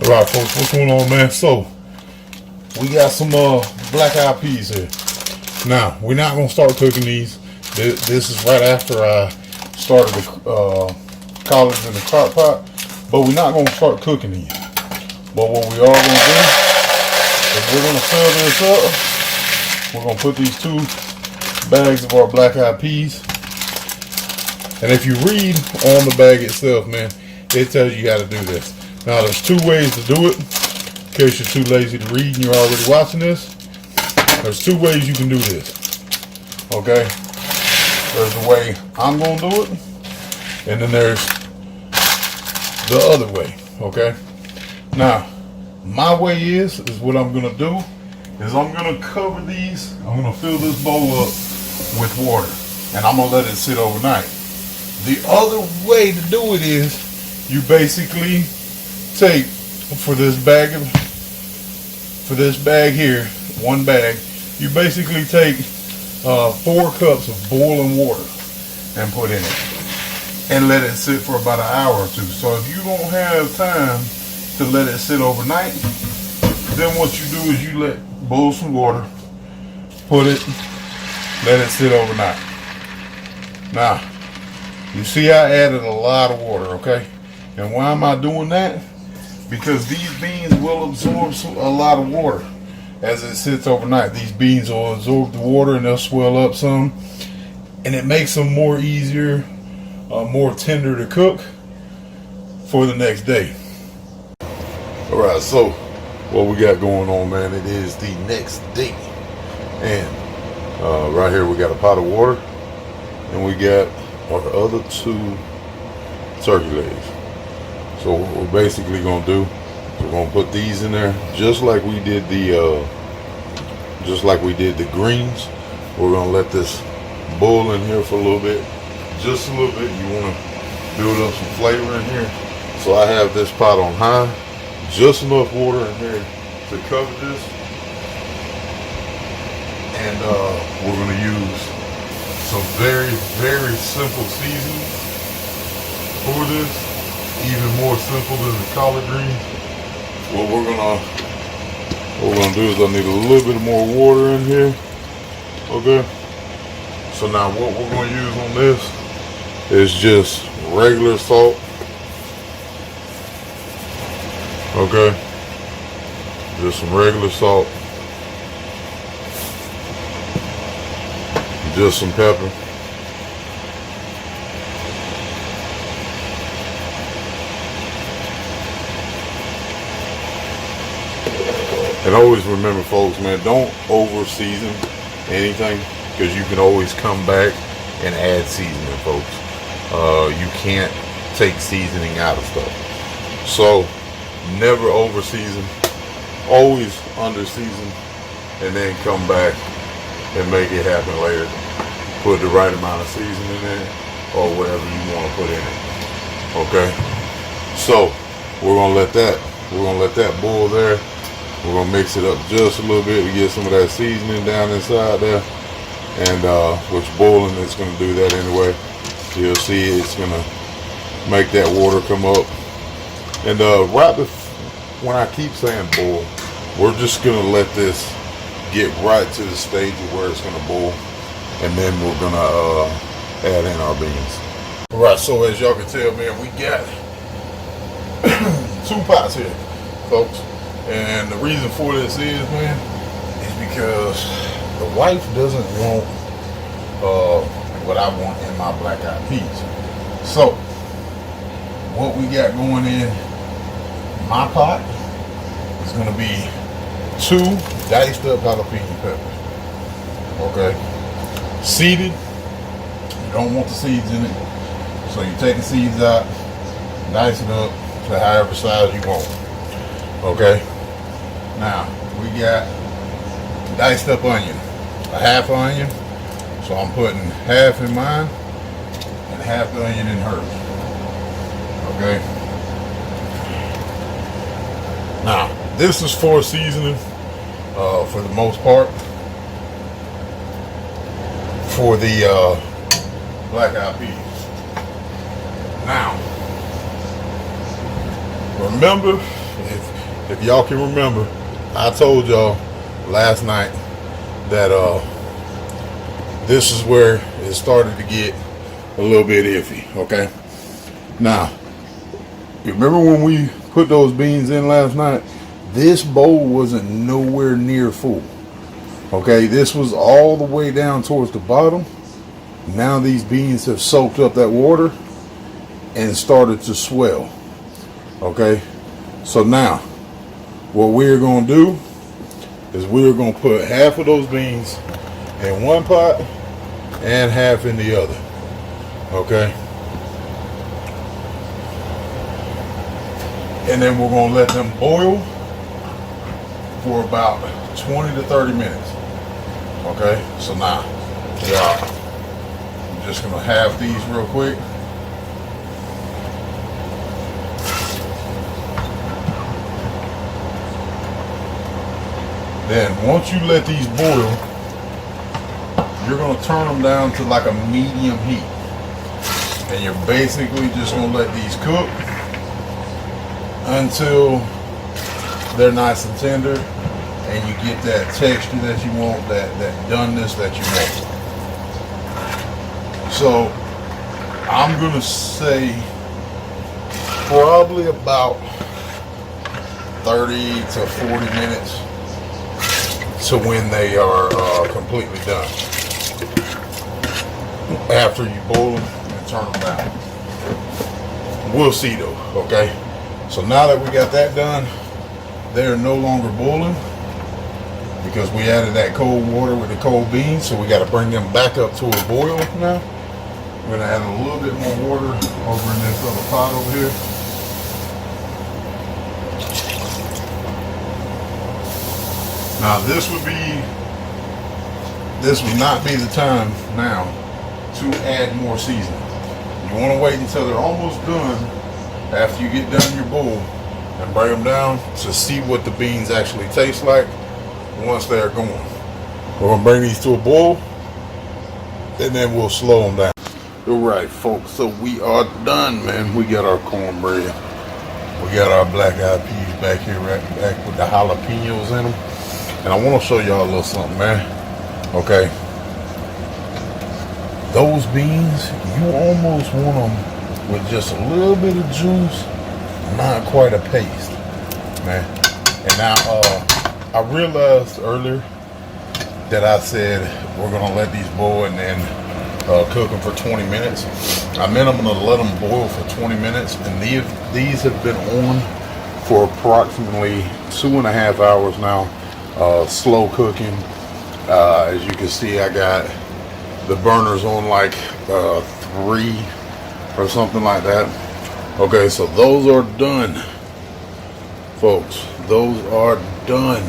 Alright folks, what's going on, man? So we got some black eyed peas here. Now we're not gonna start cooking these. This is right after I started the collards in the crock pot, but we're not gonna start cooking these. But what we are gonna do is we're gonna fill this up. We're gonna put these 2 bags of our black eyed peas, and if you read on the bag itself, man, it tells you how to do this. Now there's 2 ways to do it. In case you're too lazy to read and you're already watching this, there's 2 ways you can do this. Okay? There's the way I'm gonna do it, and then there's the other way. Okay? Now, my way is what I'm gonna do is I'm gonna cover these. I'm gonna fill this bowl up with water, and I'm gonna let it sit overnight. The other way to do it is you basically take for this bag here, 1 bag, you basically take 4 cups of boiling water and put in it and let it sit for about an hour or 2. So if you don't have time to let it sit overnight, then what you do is you boil some water, let it sit overnight. Now you see I added a lot of water, okay? And why am I doing that? Because these beans will absorb a lot of water as it sits overnight. These beans will absorb the water and they'll swell up some, and it makes them more tender to cook for the next day. Alright, so what we got going on, man, it is the next day, and right here we got a pot of water, and we got our other 2 turkey legs. So what we're basically gonna do, we're gonna put these in there just like we did the greens. We're gonna let this boil in here for a little bit, just a little bit. You want to build up some flavor in here. So I have this pot on high, just enough water in here to cover this, and we're gonna use some very, very simple seasoning for this. Even more simple than the collard greens. What we're gonna do is I need a little bit more water in here. Okay. So now what we're gonna use on this is just regular salt. Okay. Just some regular salt. Just some pepper. And always remember, folks, man, don't over season anything, because you can always come back and add seasoning, folks. You can't take seasoning out of stuff. So never over season, always under season, and then come back and make it happen later. Put the right amount of seasoning in it, or whatever you want to put in it. Okay. So we're gonna let that boil there. We're gonna mix it up just a little bit to get some of that seasoning down inside there, and which boiling is gonna do that anyway. You'll see it's gonna make that water come up, and when I keep saying boil, we're just gonna let this get right to the stage of where it's gonna boil, and then we're gonna add in our beans. All right, so as y'all can tell, man, we got 2 pots here, folks. And the reason for this is, man, is because the wife doesn't want what I want in my black eyed peas. So what we got going in my pot is going to be 2 diced up jalapeno peppers. Okay, seeded. You don't want the seeds in it, so you take the seeds out, dice it up to however size you want. Okay. Now we got diced up onion, a half onion. So I'm putting half in mine and half the onion in hers. Okay. Now this is for seasoning, for the most part, for the black eyed peas. Now remember, if y'all can remember, I told y'all last night that this is where it started to get a little bit iffy. Okay, now you remember when we put those beans in last night, this bowl wasn't nowhere near full. Okay, this was all the way down towards the bottom. Now these beans have soaked up that water and started to swell. Okay, so now what we're going to do is we're going to put half of those beans in one pot and half in the other. Okay, and then we're going to let them boil for about 20 to 30 minutes. Okay, so now I'm just going to halve these real quick. Then once you let these boil, you're going to turn them down to like a medium heat. And you're basically just going to let these cook until they're nice and tender and you get that texture that you want, that doneness that you want. So I'm going to say probably about 30 to 40 minutes to when they are completely done. After you boil them and turn them down. We'll see though, okay? So now that we got that done, they are no longer boiling because we added that cold water with the cold beans, so we got to bring them back up to a boil now. We're going to add a little bit more water over in this other pot over here. Now this would not be the time now to add more seasoning. You want to wait until they're almost done after you get done your bowl and bring them down to see what the beans actually taste like once they're going. We're going to bring these to a boil and then we'll slow them down. Alright folks, so we are done, man. We got our cornbread. We got our black eyed peas back here, right back with the jalapenos in them. And I want to show y'all a little something, man. Okay. Those beans, you almost want them with just a little bit of juice, not quite a paste, man. And now, I realized earlier that I said we're going to let these boil and then cook them for 20 minutes. I meant I'm going to let them boil for 20 minutes. And these have been on for approximately 2.5 hours now. Slow cooking. As you can see, I got the burners on like 3 or something like that. Okay, so those are done, folks. Those are done.